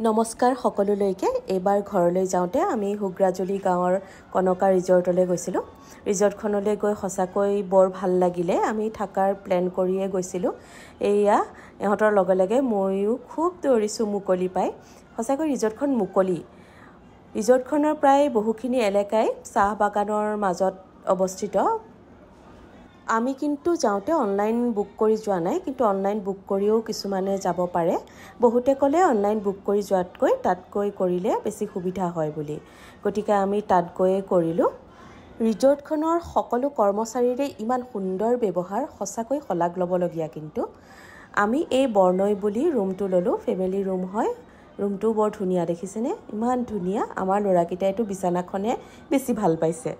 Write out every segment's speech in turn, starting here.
নমস্কাৰ সকলোলৈকে এবাৰ ঘৰলৈ যাওঁতে আমি হুগ্ৰাজুলি গাঁৱৰ কনকা ৰিজৰ্টলৈ গৈছিলোঁ ৰিজৰ্টখনলৈ গৈ সঁচাকৈ বৰ ভাল লাগিলে আমি থাকাৰ প্ল্যান কৰিয়ে গৈছিলোঁ এয়া ইহঁতৰ লগে লগে মইও খুব দৌৰিছোঁ মুকলি পাই সঁচাকৈ ৰিজৰ্টখন মুকলি ৰিজৰ্টখনৰ প্ৰায় বহুখিনি এলেকাই চাহ বাগানৰ মাজত অৱস্থিত আমি কিন্তু যাওঁতে অনলাইন বুক কৰি যোৱা নাই কিন্তু অনলাইন বুক কৰিও কিছুমানে যাব পাৰে বহুতে ক'লে অনলাইন বুক কৰি যোৱাতকৈ তাত গৈ কৰিলে বেছি সুবিধা হয় বুলি গতিকে আমি তাত গৈয়ে কৰিলোঁ ৰিজৰ্টখনৰ সকলো কৰ্মচাৰীৰে ইমান সুন্দৰ ব্যৱহাৰ সঁচাকৈ শলাগ ল'বলগীয়া কিন্তু আমি এই বৰ্ণই বুলি ৰুমটো ল'লোঁ ফেমিলি ৰুম হয় ৰুমটো বৰ ধুনীয়া দেখিছেনে ইমান ধুনীয়া আমাৰ ল'ৰাকেইটাইতো বিছানাখনে বেছি ভাল পাইছে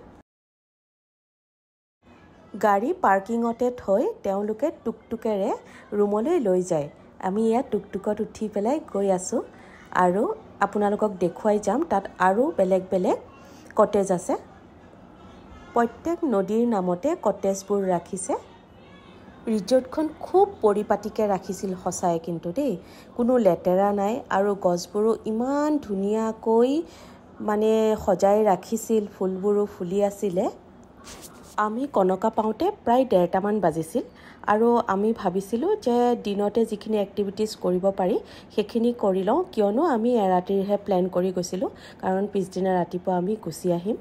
গাড়ী পাৰ্কিঙতে থৈ তেওঁলোকে টুকটুকেৰে ৰুমলৈ লৈ যায় আমি ইয়াত টুকটুকত উঠি পেলাই গৈ আছোঁ আৰু আপোনালোকক দেখুৱাই যাম তাত আৰু বেলেগ বেলেগ কটেজ আছে প্ৰত্যেক নদীৰ নামতে কটেজবোৰ ৰাখিছে ৰিজৰ্টখন খুব পৰিপাটিকে ৰাখিছিল সঁচাই কিন্তু দেই কোনো লেতেৰা নাই আৰু গছবোৰো ইমান ধুনীয়াকৈ মানে সজাই ৰাখিছিল ফুলবোৰো ফুলি আছিলে আমি কনকা পাওঁতে প্ৰায় 1:30 মান বাজিছিল আৰু আমি ভাবিছিলোঁ যে দিনতে যিখিনি এক্টিভিটিজ কৰিব পাৰি সেইখিনি কৰি লওঁ কিয়নো আমি এৰাতিৰহে প্ল্যান কৰি গৈছিলোঁ কাৰণ পিছদিনা ৰাতিপুৱা আমি গুচি আহিম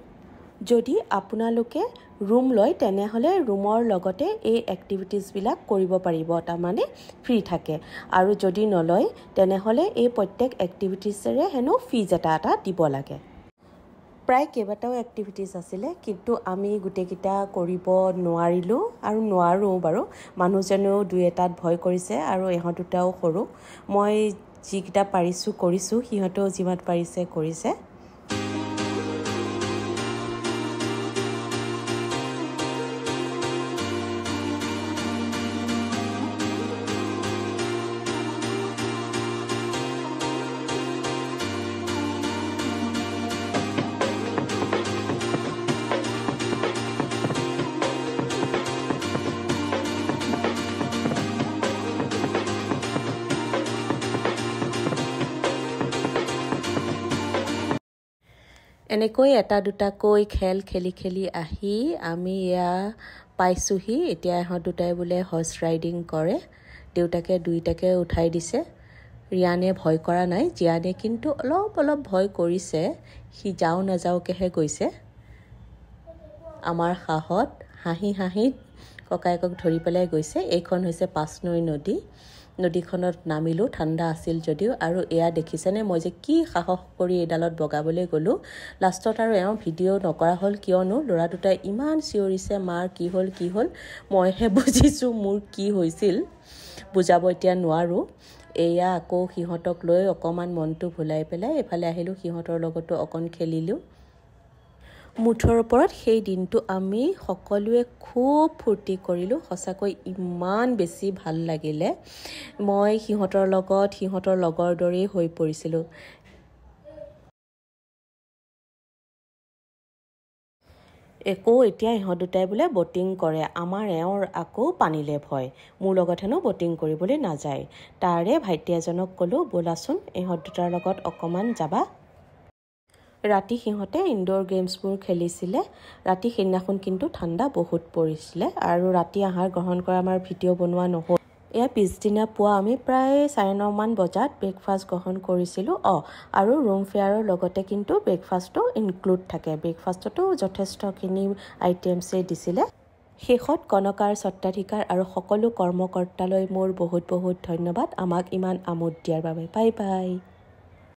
যদি আপোনালোকে ৰুম লয় তেনেহ'লে ৰুমৰ লগতে এই এক্টিভিটিজবিলাক কৰিব পাৰিব তাৰমানে ফ্ৰী থাকে আৰু যদি নলয় তেনেহ'লে এই প্ৰত্যেক এক্টিভিটিজৰে হেনো ফিজ এটা দিব লাগে প্ৰায় কেইবাটাও এক্টিভিটিজ আছিলে কিন্তু আমি গোটেইকেইটা কৰিব নোৱাৰিলোঁ আৰু নোৱাৰোঁ বাৰু মানুহজনেও দুই এটাত ভয় কৰিছে আৰু ইহঁত দুটাও সৰু মই যিকেইটা পাৰিছোঁ কৰিছোঁ সিহঁতেও যিমান পাৰিছে কৰিছে এনেকৈ এটা দুটাকৈ খেল খেলি খেলি আহি আমি এয়া পাইছোঁহি এতিয়া ইহঁত দুটাই বোলে হৰ্চ ৰাইডিং কৰে দেউতাকে দুইটাকে উঠাই দিছে ৰিয়ানে ভয় কৰা নাই জিয়ানে কিন্তু অলপ ভয় কৰিছে সি যাওঁ নাযাওঁকেহে গৈছে আমাৰ সাহত হাঁহি ককায়েকক ধৰি পেলাই গৈছে এইখন হৈছে পাঁচনৈ নদী নদীখনত নামিলোঁ ঠাণ্ডা আছিল যদিও আৰু এয়া দেখিছেনে মই যে কি সাহস কৰি এডালত বগাবলৈ গ'লোঁ লাষ্টত আৰু এওঁ ভিডিঅ' নকৰা হ'ল কিয়নো ল'ৰা দুটাই ইমান চিঞৰিছে মাৰ কি হ'ল মইহে বুজিছোঁ মোৰ কি হৈছিল বুজাব এতিয়া নোৱাৰোঁ এয়া আকৌ সিহঁতক লৈ অকণমান মনটো ভুলাই পেলাই এফালে আহিলোঁ সিহঁতৰ লগতো অকণ খেলিলোঁ মুঠৰ ওপৰত সেই দিনটো আমি সকলোৱে খুব ফূৰ্তি কৰিলোঁ সঁচাকৈ ইমান বেছি ভাল লাগিলে মই সিহঁতৰ লগত সিহঁতৰ লগৰ দৰেই হৈ পৰিছিলোঁ এতিয়া ইহঁত দুটাই বোলে বটিং কৰে আমাৰ এওঁৰ আকৌ পানীলে ভয় মোৰ লগত হেনো বটিং কৰিবলৈ নাযায় তাৰে ভাইটি এজনক ক'লোঁ ব'লাচোন ইহঁত দুটাৰ লগত অকণমান যাবা ৰাতি সিহঁতে ইনডোৰ গেমছবোৰ খেলিছিলে ৰাতি সেইদিনাখন কিন্তু ঠাণ্ডা বহুত পৰিছিলে আৰু ৰাতি আহাৰ গ্ৰহণ কৰা আমাৰ ভিডিঅ' বনোৱা নহ'ল এয়া পিছদিনা পুৱা আমি প্ৰায় 9:30 মান বজাত ব্ৰেকফাষ্ট গ্ৰহণ কৰিছিলোঁ আৰু ৰুম ফেয়াৰৰ লগতে কিন্তু ব্ৰেকফাষ্টটো ইনক্লুড থাকে ব্ৰেকফাষ্টতো যথেষ্টখিনি আইটেমছেই দিছিলে শেষত কনকাৰ স্বত্বাধিকাৰ আৰু সকলো কৰ্মকৰ্তালৈ মোৰ বহুত ধন্যবাদ আমাক ইমান আমোদ দিয়াৰ বাবে বাই